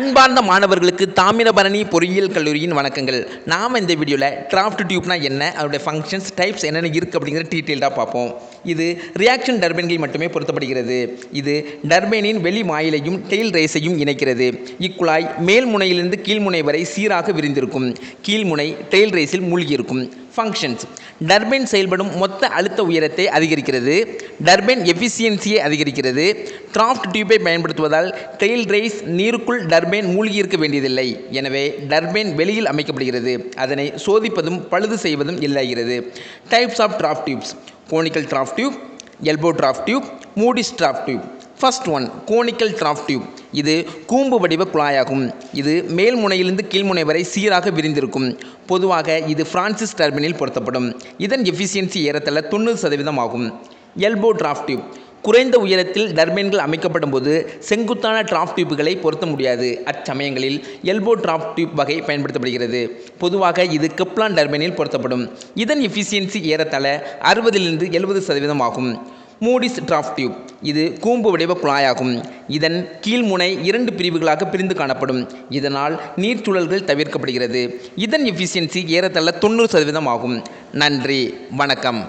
அன்பார்ந்த மாணவர்களுக்கு தாமிரபரணி பொறியியல் கல்லூரியின் வணக்கங்கள். நாம் இந்த வீடியோவில் டிராஃப்ட் டியூப்னா என்ன, அதோடைய ஃபங்க்ஷன்ஸ், டைப்ஸ் என்னென்ன இருக்குது அப்படிங்கிற டீட்டெயில்டாக பார்ப்போம். இது ரியாக்ஷன் டர்பைன்கள் மட்டுமே பொருத்தப்படுகிறது. இது டர்பைனின் வெளி மாயிலையும் டெயில் ரேஸையும் இணைக்கிறது. இக்குழாய் மேல் முனையிலிருந்து கீழ்முனை வரை சீராக விரிந்திருக்கும். கீழ்முனை டெயில் ரேஸில் மூழ்கியிருக்கும். ஃபங்க்ஷன்ஸ்: டர்பைன் செயல்படும் மொத்த அழுத்த உயரத்தை அதிகரிக்கிறது. டர்பைன் எஃபிசியன்சியை அதிகரிக்கிறது. டிராஃப்ட் டியூப்பை பயன்படுத்துவதால் டெயில் ரேஸ் நீருக்குள் டர்பைன் மூழ்கியிருக்க வேண்டியதில்லை. எனவே டர்பைன் வெளியில் அமைக்கப்படுகிறது. அதனை சோதிப்பதும் பழுது செய்வதும் இல்லாகிறது. Types of draft tubes: conical draft tube, elbow draft tube, Moody's draft tube. First one, conical draft tube. இது கூம்பு வடிவ குழாயாகும். இது மேல் முனையிலிருந்து கீழ்முனை வரை சீராக விரிந்திருக்கும். பொதுவாக இது பிரான்சிஸ் டர்பைனில் பொருத்தப்படும். இதன் எஃபிசியன்சி ஏறத்தள்ள 90% ஆகும். Elbow draft tube. குறைந்த உயரத்தில் டர்பைன்கள் அமைக்கப்படும் போது செங்குத்தான டிராஃப்ட் டியூப்புகளை பொருத்த முடியாது. அச்சமயங்களில் எல்போ டிராஃப்ட் டியூப் வகை பயன்படுத்தப்படுகிறது. பொதுவாக இது கெப்லான் டர்பைனில் பொருத்தப்படும். இதன் எஃபிசியன்சி ஏறத்தள்ள 60-70% ஆகும். Moody's draft tube. இது கூம்பு வடிவ குழாயாகும். இதன் கீழ்முனை 2 பிரிவுகளாக பிரிந்து காணப்படும். இதனால் நீர்ச்சுழல்கள் தவிர்க்கப்படுகிறது. இதன் எஃபிசியன்சி ஏறத்தள்ள 90% ஆகும். நன்றி, வணக்கம்.